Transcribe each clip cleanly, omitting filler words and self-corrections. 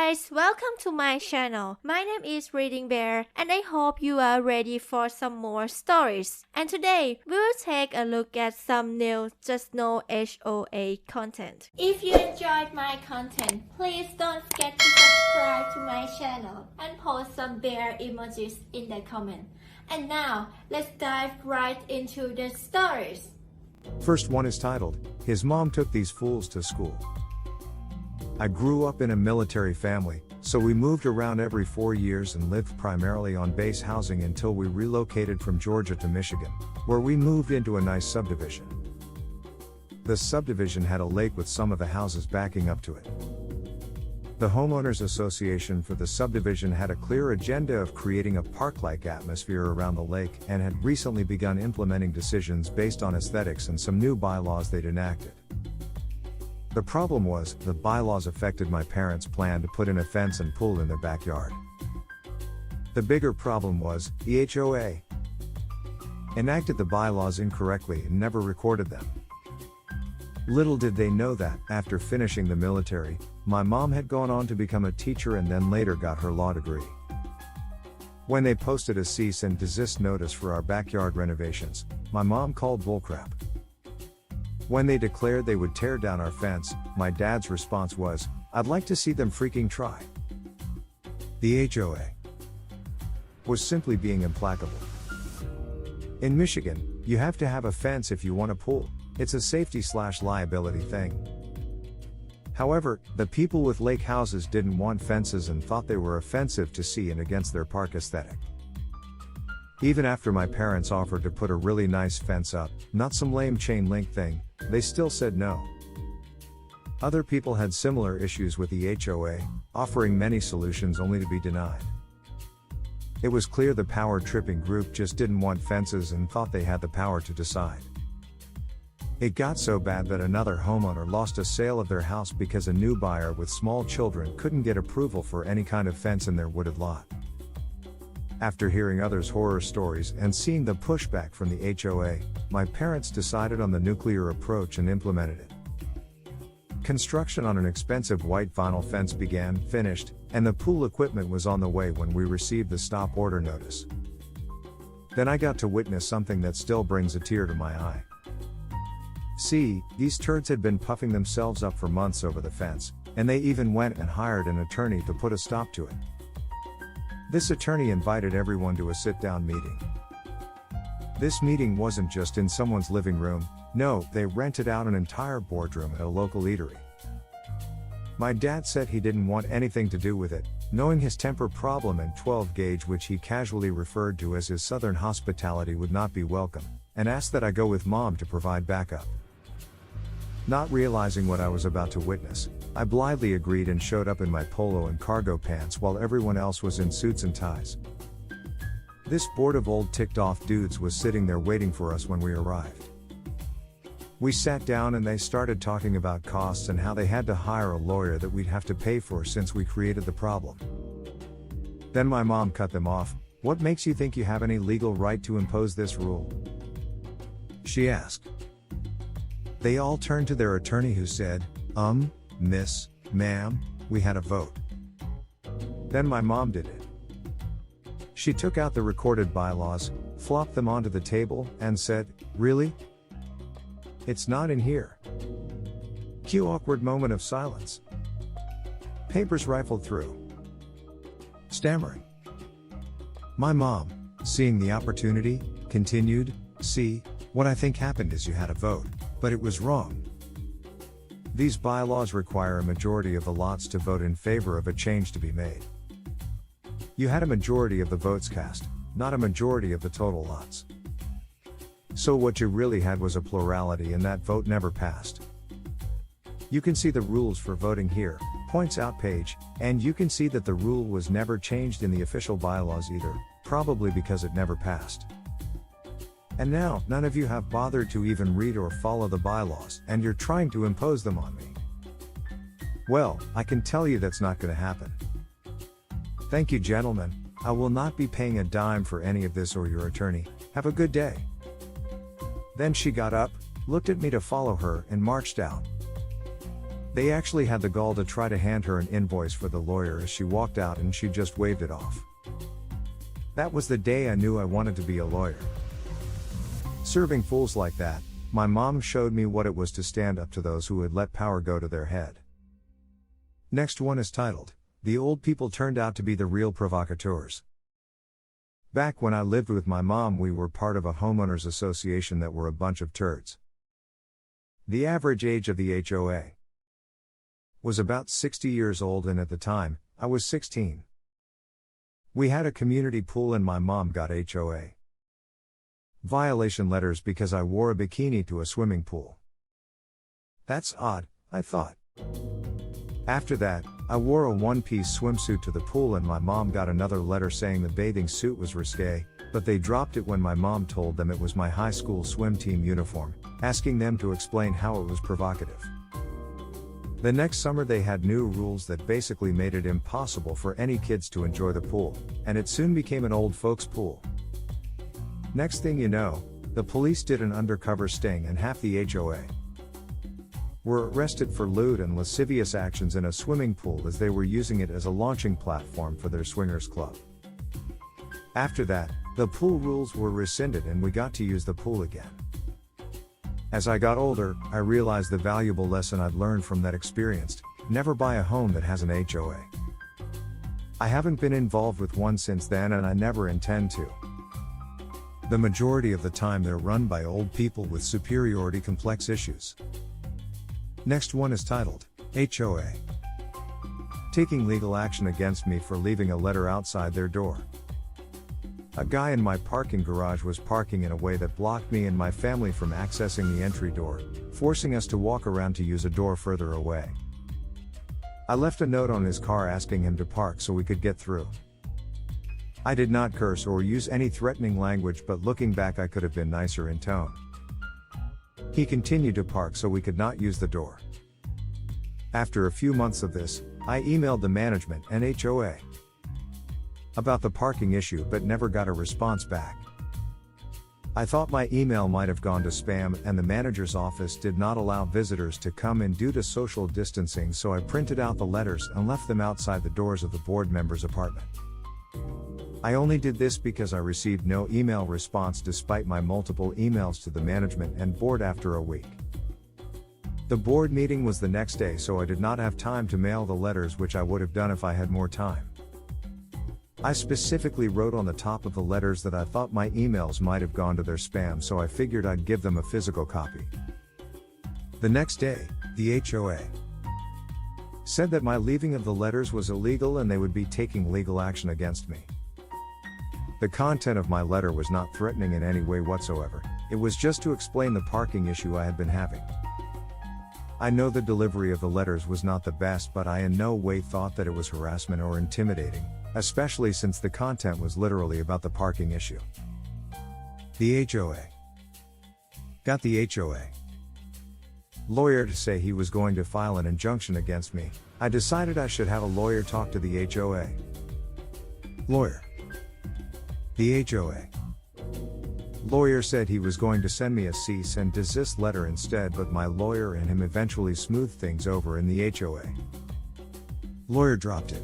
guys, welcome to my channel. My name is ReadingBear and I hope you are ready for some more stories. And today, we will take a look at some new Just No HOA content. If you enjoyed my content, please don't forget to subscribe to my channel and post some bear emojis in the comment. And now, let's dive right into the stories. First one is titled, His Mom Took These Fools to School. I grew up in a military family, so we moved around every 4 years and lived primarily on base housing until we relocated from Georgia to Michigan, where we moved into a nice subdivision. The subdivision had a lake with some of the houses backing up to it. The homeowners association for the subdivision had a clear agenda of creating a park-like atmosphere around the lake and had recently begun implementing decisions based on aesthetics and some new bylaws they'd enacted. The problem was, the bylaws affected my parents' plan to put in a fence and pool in their backyard. The bigger problem was, the HOA enacted the bylaws incorrectly and never recorded them. Little did they know that, after finishing the military, my mom had gone on to become a teacher and then later got her law degree. When they posted a cease and desist notice for our backyard renovations, my mom called bullcrap. When they declared they would tear down our fence, my dad's response was, "I'd like to see them freaking try." The HOA was simply being implacable. In Michigan, you have to have a fence if you want a pool. It's a safety/liability thing. However, the people with lake houses didn't want fences and thought they were offensive to see and against their park aesthetic. Even after my parents offered to put a really nice fence up, not some lame chain link thing, they still said no. Other people had similar issues with the HOA, offering many solutions only to be denied. It was clear the power-tripping group just didn't want fences and thought they had the power to decide. It got so bad that another homeowner lost a sale of their house because a new buyer with small children couldn't get approval for any kind of fence in their wooded lot. After hearing others' horror stories and seeing the pushback from the HOA, my parents decided on the nuclear approach and implemented it. Construction on an expensive white vinyl fence finished, and the pool equipment was on the way when we received the stop order notice. Then I got to witness something that still brings a tear to my eye. See, these turds had been puffing themselves up for months over the fence, and they even went and hired an attorney to put a stop to it. This attorney invited everyone to a sit-down meeting. This meeting wasn't just in someone's living room, no, they rented out an entire boardroom at a local eatery. My dad said he didn't want anything to do with it, knowing his temper problem and 12 gauge, which he casually referred to as his southern hospitality, would not be welcome, and asked that I go with mom to provide backup. Not realizing what I was about to witness, I blithely agreed and showed up in my polo and cargo pants while everyone else was in suits and ties. This board of old ticked-off dudes was sitting there waiting for us when we arrived. We sat down and they started talking about costs and how they had to hire a lawyer that we'd have to pay for since we created the problem. Then my mom cut them off. "What makes you think you have any legal right to impose this rule?" she asked. They all turned to their attorney who said, "Miss, ma'am, we had a vote." Then my mom did it. She took out the recorded bylaws, flopped them onto the table, and said, "Really? It's not in here." Cue awkward moment of silence. Papers rifled through. Stammering. My mom, seeing the opportunity, continued, "See, what I think happened is you had a vote, but it was wrong. These bylaws require a majority of the lots to vote in favor of a change to be made. You had a majority of the votes cast, not a majority of the total lots. So what you really had was a plurality and that vote never passed. You can see the rules for voting here," points out Paige, "and you can see that the rule was never changed in the official bylaws either, probably because it never passed. And now, none of you have bothered to even read or follow the bylaws, and you're trying to impose them on me. Well, I can tell you that's not going to happen. Thank you, gentlemen. I will not be paying a dime for any of this or your attorney. Have a good day." Then she got up, looked at me to follow her, and marched out. They actually had the gall to try to hand her an invoice for the lawyer as she walked out, and she just waved it off. That was the day I knew I wanted to be a lawyer. Serving fools like that, my mom showed me what it was to stand up to those who had let power go to their head. Next one is titled, The Old People Turned Out to Be the Real Provocateurs. Back when I lived with my mom, we were part of a homeowners association that were a bunch of turds. The average age of the HOA was about 60 years old, and at the time, I was 16. We had a community pool and my mom got HOA violation letters because I wore a bikini to a swimming pool. That's odd, I thought. After that, I wore a one-piece swimsuit to the pool and my mom got another letter saying the bathing suit was risque, but they dropped it when my mom told them it was my high school swim team uniform, asking them to explain how it was provocative. The next summer they had new rules that basically made it impossible for any kids to enjoy the pool, and it soon became an old folks pool. Next thing you know, the police did an undercover sting and half the HOA were arrested for lewd and lascivious actions in a swimming pool as they were using it as a launching platform for their swingers club. After that, the pool rules were rescinded and we got to use the pool again. As I got older, I realized the valuable lesson I'd learned from that experience: never buy a home that has an HOA. I haven't been involved with one since then and I never intend to. The majority of the time they're run by old people with superiority complex issues. Next one is titled, HOA taking legal action against me for leaving a letter outside their door. A guy in my parking garage was parking in a way that blocked me and my family from accessing the entry door, forcing us to walk around to use a door further away. I left a note on his car asking him to park so we could get through. I did not curse or use any threatening language, but looking back I could have been nicer in tone. He continued to park so we could not use the door. After a few months of this, I emailed the management and HOA about the parking issue but never got a response back. I thought my email might have gone to spam, and the manager's office did not allow visitors to come in due to social distancing, so I printed out the letters and left them outside the doors of the board member's apartment. I only did this because I received no email response despite my multiple emails to the management and board after a week. The board meeting was the next day, so I did not have time to mail the letters, which I would have done if I had more time. I specifically wrote on the top of the letters that I thought my emails might have gone to their spam, so I figured I'd give them a physical copy. The next day, the HOA said that my leaving of the letters was illegal and they would be taking legal action against me. The content of my letter was not threatening in any way whatsoever, it was just to explain the parking issue I had been having. I know the delivery of the letters was not the best, but I in no way thought that it was harassment or intimidating, especially since the content was literally about the parking issue. The HOA got the HOA lawyer to say he was going to file an injunction against me. I decided I should have a lawyer talk to the HOA lawyer. The HOA lawyer said he was going to send me a cease and desist letter instead, but my lawyer and him eventually smoothed things over and the HOA lawyer dropped it.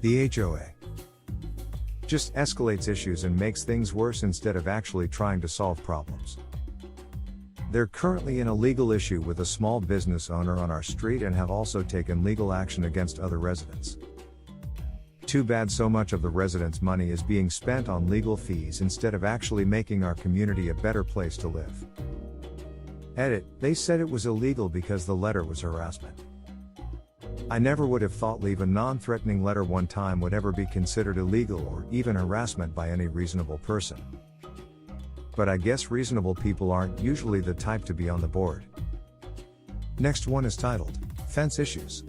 The HOA just escalates issues and makes things worse instead of actually trying to solve problems. They're currently in a legal issue with a small business owner on our street and have also taken legal action against other residents. Too bad so much of the residents' money is being spent on legal fees instead of actually making our community a better place to live. Edit, they said it was illegal because the letter was harassment. I never would have thought leave a non-threatening letter one time would ever be considered illegal or even harassment by any reasonable person. But I guess reasonable people aren't usually the type to be on the board. Next one is titled, Fence Issues.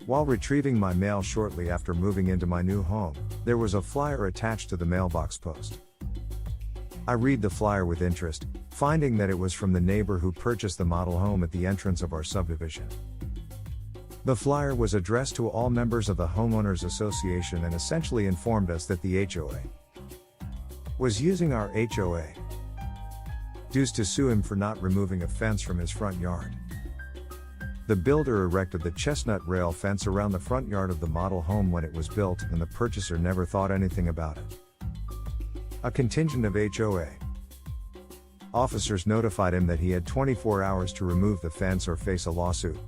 While retrieving my mail shortly after moving into my new home, there was a flyer attached to the mailbox post. I read the flyer with interest, finding that it was from the neighbor who purchased the model home at the entrance of our subdivision. The flyer was addressed to all members of the Homeowners Association and essentially informed us that the HOA was using our HOA dues to sue him for not removing a fence from his front yard. The builder erected the chestnut rail fence around the front yard of the model home when it was built, and the purchaser never thought anything about it. A contingent of HOA officers notified him that he had 24 hours to remove the fence or face a lawsuit.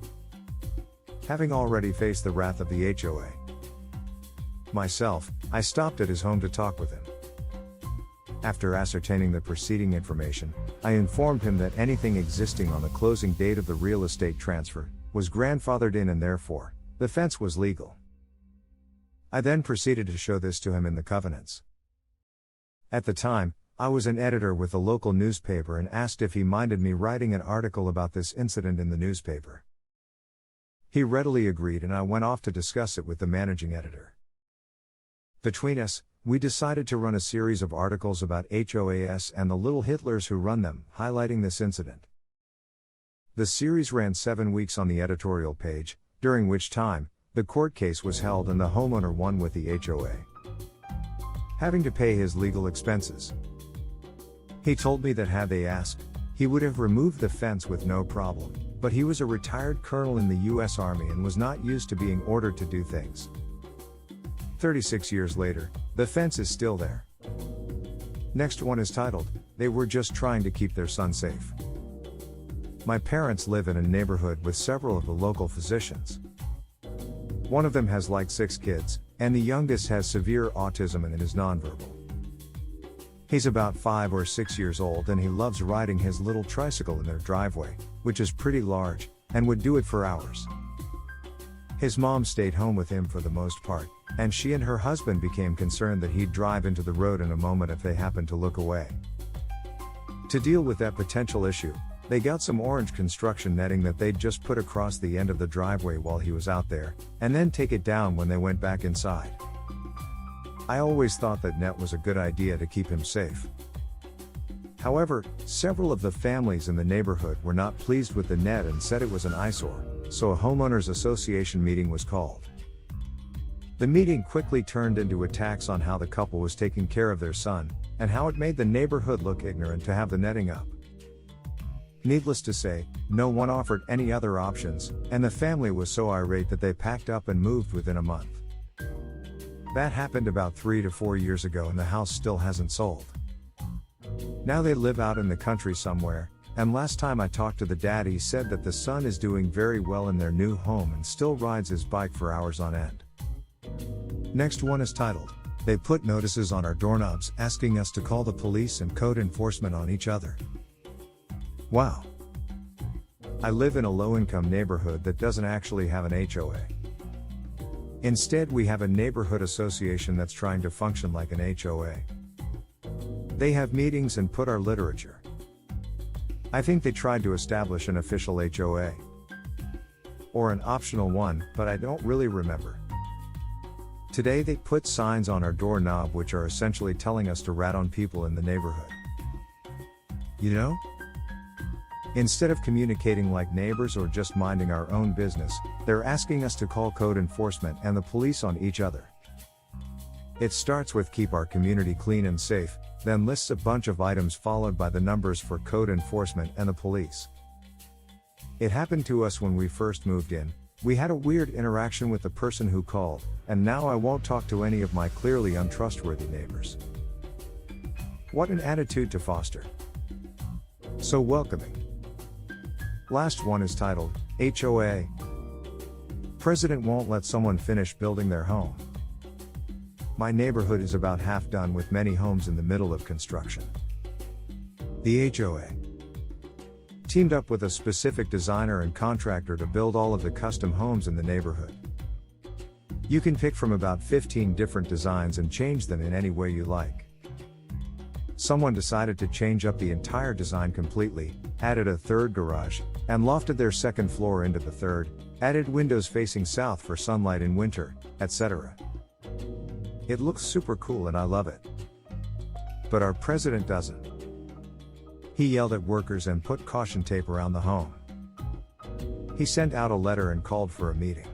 Having already faced the wrath of the HOA myself, I stopped at his home to talk with him. After ascertaining the preceding information, I informed him that anything existing on the closing date of the real estate transfer was grandfathered in, and therefore, the fence was legal. I then proceeded to show this to him in the covenants. At the time, I was an editor with a local newspaper and asked if he minded me writing an article about this incident in the newspaper. He readily agreed, and I went off to discuss it with the managing editor. Between us, we decided to run a series of articles about HOAs and the little Hitlers who run them, highlighting this incident. The series ran 7 weeks on the editorial page, during which time, the court case was held and the homeowner won with the HOA having to pay his legal expenses. He told me that had they asked, he would have removed the fence with no problem, but he was a retired colonel in the U.S. Army and was not used to being ordered to do things. 36 years later, the fence is still there. Next one is titled, "They Were Just Trying to Keep Their Son Safe." My parents live in a neighborhood with several of the local physicians. One of them has like 6 kids, and the youngest has severe autism and is nonverbal. He's about 5 or 6 years old, and he loves riding his little tricycle in their driveway, which is pretty large, and would do it for hours. His mom stayed home with him for the most part, and she and her husband became concerned that he'd drive into the road in a moment if they happened to look away. To deal with that potential issue, they got some orange construction netting that they'd just put across the end of the driveway while he was out there, and then take it down when they went back inside. I always thought that net was a good idea to keep him safe. However, several of the families in the neighborhood were not pleased with the net and said it was an eyesore, so a homeowners association meeting was called. The meeting quickly turned into attacks on how the couple was taking care of their son, and how it made the neighborhood look ignorant to have the netting up. Needless to say, no one offered any other options, and the family was so irate that they packed up and moved within a month. That happened about 3 to 4 years ago, and the house still hasn't sold. Now they live out in the country somewhere, and last time I talked to the dad, he said that the son is doing very well in their new home and still rides his bike for hours on end. Next one is titled, "They Put Notices on Our Doorknobs Asking Us to Call the Police and Code Enforcement on Each Other." Wow. I live in a low-income neighborhood that doesn't actually have an HOA. Instead, we have a neighborhood association that's trying to function like an HOA. They have meetings and put our literature. I think they tried to establish an official HOA. Or an optional one, but I don't really remember. Today they put signs on our doorknob which are essentially telling us to rat on people in the neighborhood. You know? Instead of communicating like neighbors or just minding our own business, they're asking us to call code enforcement and the police on each other. It starts with keep our community clean and safe, then lists a bunch of items followed by the numbers for code enforcement and the police. It happened to us when we first moved in. We had a weird interaction with the person who called, and now I won't talk to any of my clearly untrustworthy neighbors. What an attitude to foster. So welcoming. Last one is titled, HOA. President won't let someone finish building their home. My neighborhood is about half done with many homes in the middle of construction. The HOA teamed up with a specific designer and contractor to build all of the custom homes in the neighborhood. You can pick from about 15 different designs and change them in any way you like. Someone decided to change up the entire design completely, added a third garage, and lofted their second floor into the third, added windows facing south for sunlight in winter, etc. It looks super cool and I love it. But our president doesn't. He yelled at workers and put caution tape around the home. He sent out a letter and called for a meeting.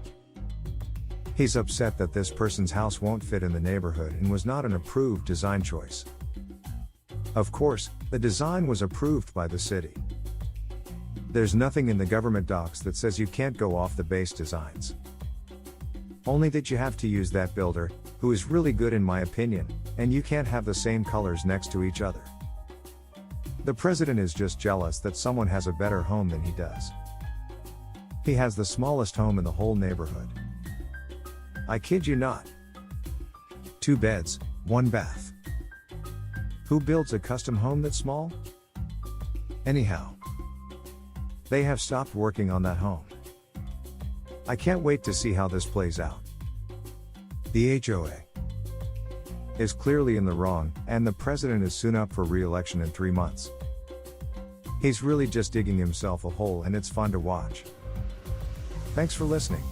He's upset that this person's house won't fit in the neighborhood and was not an approved design choice. Of course, the design was approved by the city. There's nothing in the government docs that says you can't go off the base designs. Only that you have to use that builder, who is really good in my opinion, and you can't have the same colors next to each other. The president is just jealous that someone has a better home than he does. He has the smallest home in the whole neighborhood. I kid you not. 2 beds, 1 bath. Who builds a custom home that's small? Anyhow, they have stopped working on that home. I can't wait to see how this plays out. The HOA is clearly in the wrong, and the president is soon up for re-election in 3 months. He's really just digging himself a hole, and it's fun to watch. Thanks for listening.